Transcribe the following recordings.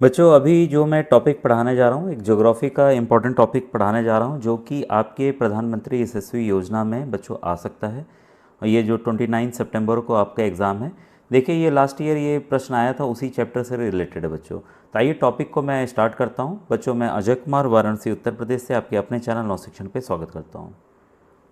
बच्चों अभी जो मैं टॉपिक पढ़ाने जा रहा हूँ एक ज्योग्राफी का इम्पोर्टेंट टॉपिक पढ़ाने जा रहा हूँ जो कि आपके प्रधानमंत्री यशस्वी योजना में बच्चों आ सकता है। और ये जो 29 सितंबर को आपका एग्ज़ाम है, देखिए ये लास्ट ईयर ये प्रश्न आया था, उसी चैप्टर से रिलेटेड है बच्चों। तो आइए टॉपिक को मैं स्टार्ट करता हूँ। बच्चों मैं अजय कुमार वाराणसी उत्तर प्रदेश से आपके अपने चैनल नौ शिक्षण पे स्वागत करता हूँ।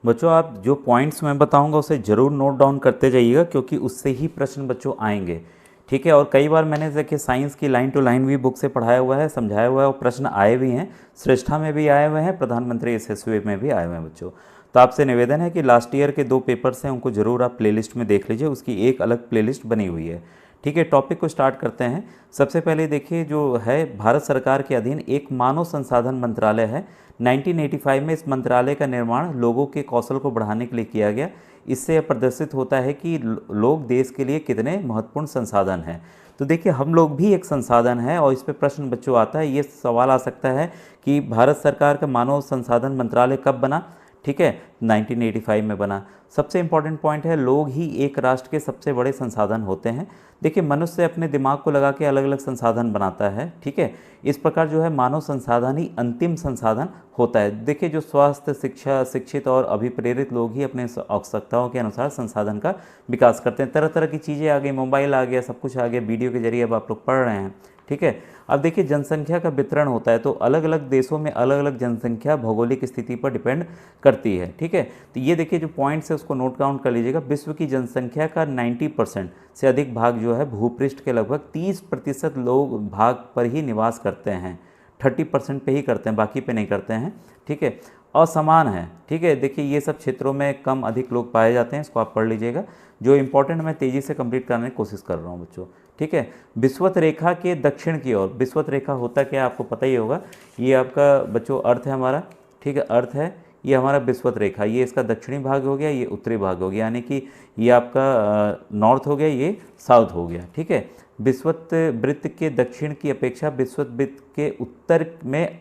बच्चों आप जो पॉइंट्स मैं बताऊंगा उसे ज़रूर नोट डाउन करते जाइएगा क्योंकि उससे ही प्रश्न बच्चों आएंगे। ठीक है, और कई बार मैंने देखिए साइंस की लाइन टू लाइन भी बुक से पढ़ाया हुआ है, समझाया हुआ है और प्रश्न आए भी हैं, श्रेष्ठा में भी आए हुए हैं, प्रधानमंत्री यशस्वी में भी आए हुए हैं बच्चों। तो आपसे निवेदन है कि लास्ट ईयर के 2 पेपर्स हैं उनको ज़रूर आप प्लेलिस्ट में देख लीजिए, उसकी एक अलग प्लेलिस्ट बनी हुई है। ठीक है, टॉपिक को स्टार्ट करते हैं। सबसे पहले देखिए जो है भारत सरकार के अधीन एक मानव संसाधन मंत्रालय है। 1985 में इस मंत्रालय का निर्माण लोगों के कौशल को बढ़ाने के लिए किया गया। इससे यह प्रदर्शित होता है कि लोग देश के लिए कितने महत्वपूर्ण संसाधन हैं। तो देखिए हम लोग भी एक संसाधन है और इस पे प्रश्न बच्चों आता है, ये सवाल आ सकता है कि भारत सरकार का मानव संसाधन मंत्रालय कब बना। ठीक है, 1985 में बना। सबसे इम्पॉर्टेंट पॉइंट है लोग ही एक राष्ट्र के सबसे बड़े संसाधन होते हैं। देखिए मनुष्य अपने दिमाग को लगा के अलग अलग संसाधन बनाता है। ठीक है, इस प्रकार जो है मानव संसाधन ही अंतिम संसाधन होता है। देखिए जो स्वास्थ्य, शिक्षा, शिक्षित और अभिप्रेरित लोग ही अपने आवश्यकताओं के अनुसार संसाधन का विकास करते हैं। तरह तरह की चीज़ें आ गई, मोबाइल आ गया, सब कुछ आ गया, वीडियो के जरिए अब आप लोग पढ़ रहे हैं। ठीक है, अब देखिए जनसंख्या का वितरण होता है तो अलग अलग देशों में अलग अलग जनसंख्या भौगोलिक स्थिति पर डिपेंड करती है। ठीक है, तो ये देखिए जो पॉइंट्स है उसको नोट डाउन कर लीजिएगा। विश्व की जनसंख्या का 90% से अधिक भाग जो है भूपृष्ठ के लगभग 30% लोग भाग पर ही निवास करते हैं। 30% पे ही करते हैं, बाकी पे नहीं करते हैं। ठीक है, असमान है। ठीक है, देखिए ये सब क्षेत्रों में कम अधिक लोग पाए जाते हैं, इसको आप पढ़ लीजिएगा। जो इंपॉर्टेंट मैं तेज़ी से कंप्लीट करने की कोशिश कर रहा हूँ बच्चों। ठीक है, विषुवत रेखा के दक्षिण की ओर, विषुवत रेखा होता क्या है आपको पता ही होगा, ये आपका बच्चों अर्थ है हमारा। ठीक है, अर्थ है, ये हमारा विषुवत रेखा, ये इसका दक्षिणी भाग हो गया, ये उत्तरी भाग हो गया, यानी कि ये आपका नॉर्थ हो गया, ये साउथ हो गया। ठीक है, विषुवत वृत्त के दक्षिण की अपेक्षा विषुवत वृत्त के उत्तर में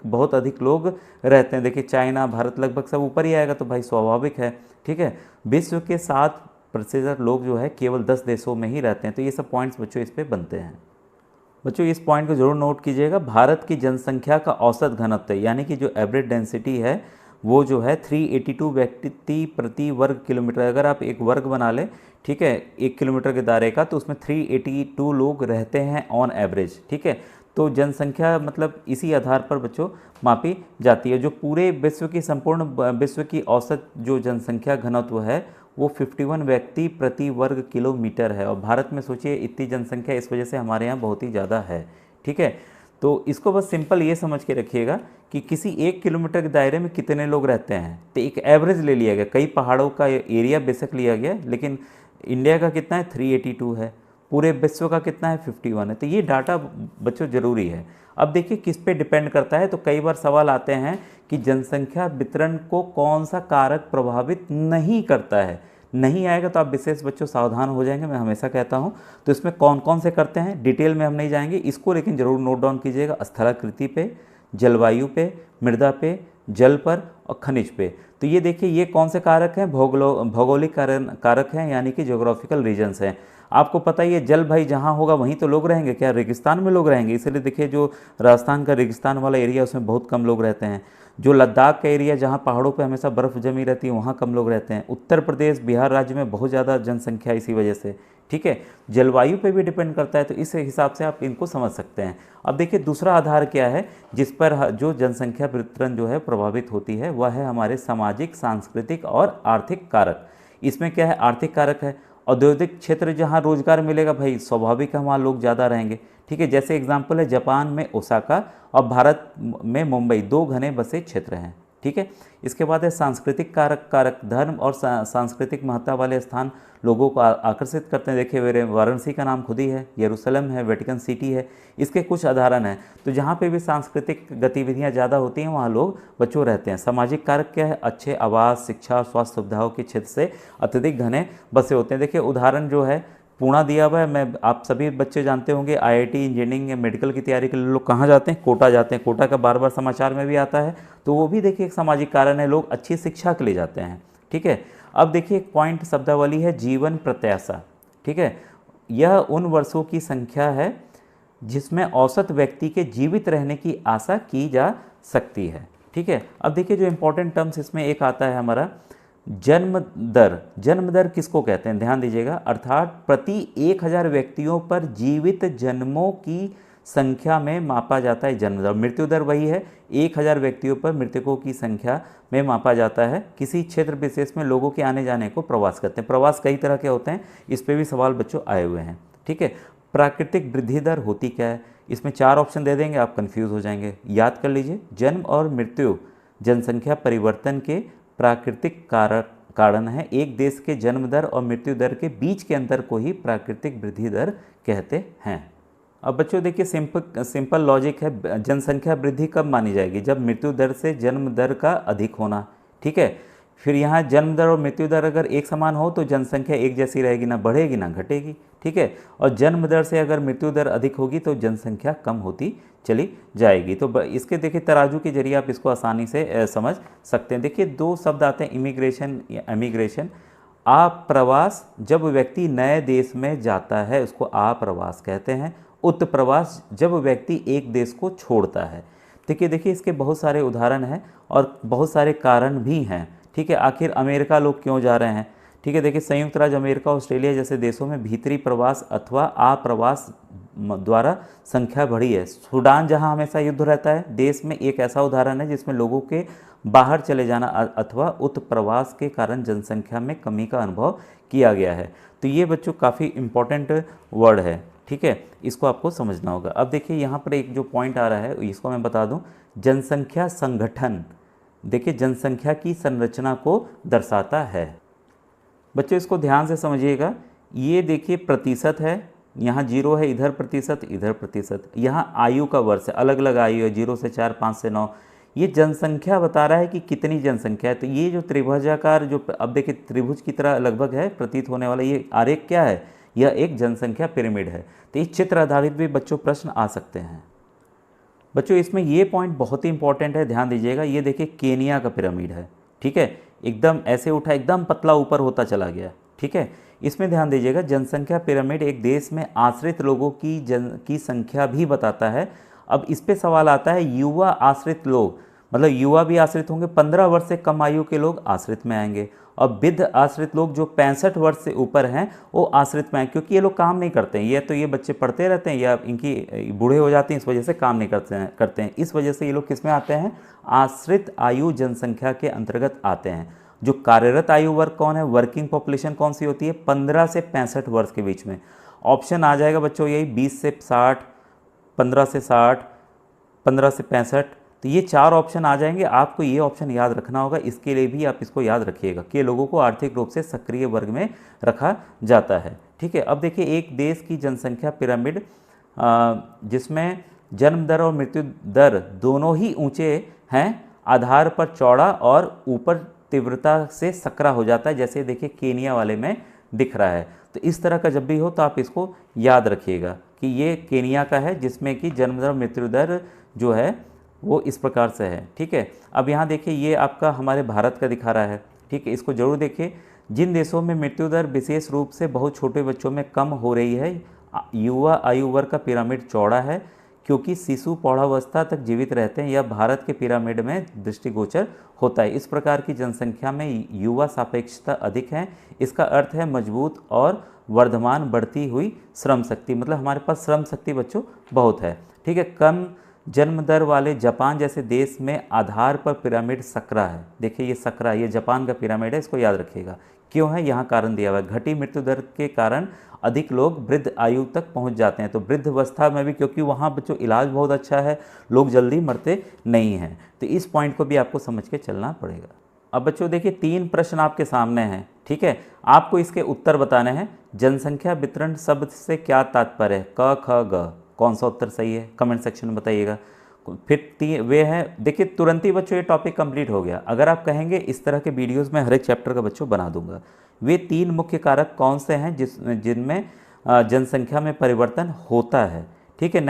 बहुत अधिक लोग रहते हैं। देखिए चाइना, भारत लगभग सब ऊपर ही आएगा, तो भाई स्वाभाविक है। ठीक है, विश्व के 7% लोग जो है केवल 10 देशों में ही रहते हैं। तो ये सब पॉइंट्स बच्चों इस पे बनते हैं। बच्चों इस पॉइंट को जरूर नोट कीजिएगा। भारत की जनसंख्या का औसत घनत्व यानी कि जो एवरेज डेंसिटी है वो जो है 382 व्यक्ति प्रति वर्ग किलोमीटर। अगर आप एक वर्ग बना लें, ठीक है, 1 किलोमीटर के दायरे का, तो उसमें 382 लोग रहते हैं ऑन एवरेज। ठीक है, तो जनसंख्या मतलब इसी आधार पर बच्चों मापी जाती है। जो पूरे विश्व की संपूर्ण विश्व की औसत जो जनसंख्या घनत्व है वो 51 व्यक्ति प्रति वर्ग किलोमीटर है। और भारत में सोचिए इतनी जनसंख्या, इस वजह से हमारे यहाँ बहुत ही ज़्यादा है। ठीक है, तो इसको बस सिंपल ये समझ के रखिएगा कि किसी 1 किलोमीटर के दायरे में कितने लोग रहते हैं, तो एक एवरेज ले लिया गया। कई पहाड़ों का एरिया बेशक लिया गया, लेकिन इंडिया का कितना है 382 है, पूरे विश्व का कितना है 51 है। तो ये डाटा बच्चों ज़रूरी है। अब देखिए किस पे डिपेंड करता है, तो कई बार सवाल आते हैं कि जनसंख्या वितरण को कौन सा कारक प्रभावित नहीं करता है। नहीं आएगा तो आप विशेष बच्चों सावधान हो जाएंगे, मैं हमेशा कहता हूं। तो इसमें कौन कौन से करते हैं डिटेल में हम नहीं जाएंगे, इसको लेकिन जरूर नोट डाउन कीजिएगा। स्थलाकृति पे, जलवायु पे, मृदा पे, जल पर और खनिज पे। तो ये देखिए ये कौन से कारक हैं, भौगोलिक कारक हैं, यानी कि ज्योग्राफिकल रीजन्स हैं। आपको पता ही है जल भाई जहाँ होगा वहीं तो लोग रहेंगे, क्या रेगिस्तान में लोग रहेंगे? इसलिए देखिए जो राजस्थान का रेगिस्तान वाला एरिया उसमें बहुत कम लोग रहते हैं। जो लद्दाख का एरिया जहाँ पहाड़ों पे हमेशा बर्फ़ जमी रहती है वहाँ कम लोग रहते हैं। उत्तर प्रदेश, बिहार राज्य में बहुत ज़्यादा जनसंख्या इसी वजह से। ठीक है, जलवायु पे भी डिपेंड करता है, तो इस हिसाब से आप इनको समझ सकते हैं। अब देखिए दूसरा आधार क्या है जिस पर जो जनसंख्या वितरण जो है प्रभावित होती है, वह है हमारे सामाजिक, सांस्कृतिक और आर्थिक कारक। इसमें क्या है, आर्थिक कारक है, औद्योगिक क्षेत्र जहाँ रोजगार मिलेगा भाई स्वाभाविक है वहाँ लोग ज़्यादा रहेंगे। ठीक है, जैसे एग्जाम्पल है जापान में ओसाका और भारत में मुंबई, 2 घने बसे क्षेत्र हैं। ठीक है, इसके बाद है सांस्कृतिक कारक धर्म और सांस्कृतिक महत्ता वाले स्थान लोगों को आकर्षित करते हैं। देखिए वाराणसी का नाम खुद ही है, यरूशलेम है, वेटिकन सिटी है, इसके कुछ उदाहरण हैं। तो जहाँ पे भी सांस्कृतिक गतिविधियाँ ज़्यादा होती हैं वहाँ लोग बच्चों रहते हैं। सामाजिक कारक क्या है, अच्छे आवास, शिक्षा, स्वास्थ्य सुविधाओं के क्षेत्र से अत्यधिक घने बसे होते हैं। देखिए उदाहरण जो है पूना दिया हुआ है, मैं आप सभी बच्चे जानते होंगे आईआईटी, इंजीनियरिंग या मेडिकल की तैयारी के लिए लोग कहाँ जाते हैं, कोटा जाते हैं। कोटा का बार बार समाचार में भी आता है, तो वो भी देखिए एक सामाजिक कारण है, लोग अच्छी शिक्षा के लिए जाते हैं। ठीक है, अब देखिए एक पॉइंट शब्दावली है जीवन प्रत्याशा। ठीक है, यह उन वर्षों की संख्या है जिसमें औसत व्यक्ति के जीवित रहने की आशा की जा सकती है। ठीक है, अब देखिए जो इम्पोर्टेंट टर्म्स इसमें एक आता है हमारा जन्म दर। जन्म दर किसको कहते हैं, ध्यान दीजिएगा, अर्थात प्रति 1000 व्यक्तियों पर जीवित जन्मों की संख्या में मापा जाता है जन्म दर। मृत्यु दर वही है, 1000 व्यक्तियों पर मृतकों की संख्या में मापा जाता है। किसी क्षेत्र विशेष में लोगों के आने जाने को प्रवास कहते हैं। प्रवास कई तरह के होते हैं, इस पर भी सवाल बच्चों आए हुए हैं। ठीक है, प्राकृतिक वृद्धि दर होती क्या है, इसमें 4 ऑप्शन दे देंगे, आप कंफ्यूज हो जाएंगे। याद कर लीजिए, जन्म और मृत्यु जनसंख्या परिवर्तन के प्राकृतिक कारण है। एक देश के जन्म दर और मृत्यु दर के बीच के अंतर को ही प्राकृतिक वृद्धि दर कहते हैं। अब बच्चों देखिए सिंपल लॉजिक है, जनसंख्या वृद्धि कब मानी जाएगी, जब मृत्यु दर से जन्म दर का अधिक होना। ठीक है, फिर यहाँ जन्म दर और मृत्यु दर अगर एक समान हो तो जनसंख्या एक जैसी रहेगी, ना बढ़ेगी ना घटेगी। ठीक है, और जन्म दर से अगर मृत्यु दर अधिक होगी तो जनसंख्या कम होती चली जाएगी। तो इसके देखिए तराजू के जरिए आप इसको आसानी से समझ सकते हैं। देखिए 2 शब्द आते हैं, इमिग्रेशन या एमिग्रेशन। आप्रवास, जब व्यक्ति नए देश में जाता है उसको आप्रवास कहते हैं। उत्प्रवास, जब व्यक्ति एक देश को छोड़ता है। देखिए इसके बहुत सारे उदाहरण हैं और बहुत सारे कारण भी हैं। ठीक है, आखिर अमेरिका लोग क्यों जा रहे हैं। ठीक है, देखिए संयुक्त राज्य अमेरिका, ऑस्ट्रेलिया जैसे देशों में भीतरी प्रवास अथवा आप्रवास द्वारा संख्या बढ़ी है। सूडान, जहां हमेशा युद्ध रहता है, देश में एक ऐसा उदाहरण है जिसमें लोगों के बाहर चले जाना अथवा उत्प्रवास के कारण जनसंख्या में कमी का अनुभव किया गया है। तो ये बच्चों काफ़ी इंपॉर्टेंट वर्ड है। ठीक है, इसको आपको समझना होगा। अब देखिए यहाँ पर एक जो पॉइंट आ रहा है इसको मैं बता दूँ, जनसंख्या संगठन। देखिए जनसंख्या की संरचना को दर्शाता है। बच्चों इसको ध्यान से समझिएगा, ये देखिए प्रतिशत है, यहाँ 0 है, इधर प्रतिशत इधर प्रतिशत, यहाँ आयु का वर्ष है, अलग अलग आयु है, 0 से 4, 5 से 9। ये जनसंख्या बता रहा है कि कितनी जनसंख्या है। तो ये जो त्रिभुजाकार जो अब देखिए त्रिभुज की तरह लगभग है प्रतीत होने वाला ये आरेख क्या है, यह एक जनसंख्या पिरामिड है। तो इस चित्र आधारित भी बच्चों प्रश्न आ सकते हैं। बच्चों इसमें ये पॉइंट बहुत ही इंपॉर्टेंट है, ध्यान दीजिएगा। ये देखिए केनिया का पिरामिड है। ठीक है, एकदम ऐसे उठा, एकदम पतला ऊपर होता चला गया। ठीक है, इसमें ध्यान दीजिएगा, जनसंख्या पिरामिड एक देश में आश्रित लोगों की संख्या भी बताता है। अब इस पे सवाल आता है, युवा आश्रित लोग, मतलब युवा भी आश्रित होंगे, 15 वर्ष से कम आयु के लोग आश्रित में आएंगे। और वृद्ध आश्रित लोग जो 65 वर्ष से ऊपर हैं वो आश्रित में आए, क्योंकि ये लोग काम नहीं करते हैं। ये बच्चे पढ़ते रहते हैं या इनकी बूढ़े हो जाते हैं, इस वजह से काम नहीं करते हैं। इस वजह से ये लोग किस में आते हैं, आश्रित आयु जनसंख्या के अंतर्गत आते हैं। जो कार्यरत आयु वर्ग कौन है, वर्किंग पॉपुलेशन कौन सी होती है, 15 से 65 वर्ष के बीच में। ऑप्शन आ जाएगा बच्चों यही 20 से 60, 15 से 60, 15 से 65। तो ये 4 ऑप्शन आ जाएंगे। आपको ये ऑप्शन याद रखना होगा, इसके लिए भी आप इसको याद रखिएगा कि लोगों को आर्थिक रूप से सक्रिय वर्ग में रखा जाता है। ठीक है, अब देखिए एक देश की जनसंख्या पिरामिड जिसमें जन्म दर और मृत्यु दर दोनों ही ऊंचे हैं, आधार पर चौड़ा और ऊपर तीव्रता से सकरा हो जाता है, जैसे देखिए केनिया वाले में दिख रहा है। तो इस तरह का जब भी हो तो आप इसको याद रखिएगा कि ये केनिया का है, जिसमें कि जन्म दर और मृत्यु दर जो है वो इस प्रकार से है। ठीक है, अब यहाँ देखिए ये आपका हमारे भारत का दिखा रहा है। ठीक है, इसको जरूर देखिए। जिन देशों में मृत्यु दर विशेष रूप से बहुत छोटे बच्चों में कम हो रही है, युवा आयु वर्ग का पिरामिड चौड़ा है क्योंकि शिशु प्रौढ़ावस्था तक जीवित रहते हैं, यह भारत के पिरामिड में दृष्टिगोचर होता है। इस प्रकार की जनसंख्या में युवा सापेक्षता अधिक है। इसका अर्थ है मजबूत और वर्धमान बढ़ती हुई श्रम शक्ति, मतलब हमारे पास श्रम शक्ति बच्चों बहुत है। ठीक है, कम जन्म दर वाले जापान जैसे देश में आधार पर पिरामिड सकरा है। देखिए ये सकरा, ये जापान का पिरामिड है, इसको याद रखिएगा। क्यों है, यहाँ कारण दिया हुआ है, घटी मृत्यु दर के कारण अधिक लोग वृद्ध आयु तक पहुँच जाते हैं। तो वृद्ध अवस्था में भी, क्योंकि वहाँ बच्चों इलाज बहुत अच्छा है, लोग जल्दी मरते नहीं हैं। तो इस पॉइंट को भी आपको समझ के चलना पड़ेगा। अब बच्चों देखिए 3 प्रश्न आपके सामने हैं। ठीक है, आपको इसके उत्तर बताने हैं। जनसंख्या वितरण शब्द से क्या तात्पर्य है, क ख ग, कौन सा उत्तर सही है कमेंट सेक्शन में बताइएगा। फिर वे हैं, देखिए तुरंत ही बच्चों ये टॉपिक कंप्लीट हो गया। अगर आप कहेंगे इस तरह के वीडियोस में हर एक चैप्टर का बच्चों बना दूंगा। वे 3 मुख्य कारक कौन से हैं जिनमें जनसंख्या में परिवर्तन होता है। ठीक है,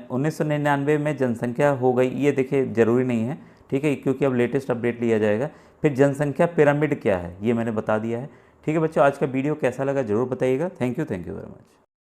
1999 में जनसंख्या हो गई, ये देखिए ज़रूरी नहीं है। ठीक है, क्योंकि अब लेटेस्ट अपडेट लिया जाएगा। फिर जनसंख्या पिरामिड क्या है ये मैंने बता दिया है। ठीक है बच्चों, आज का वीडियो कैसा लगा ज़रूर बताइएगा। Thank you very much.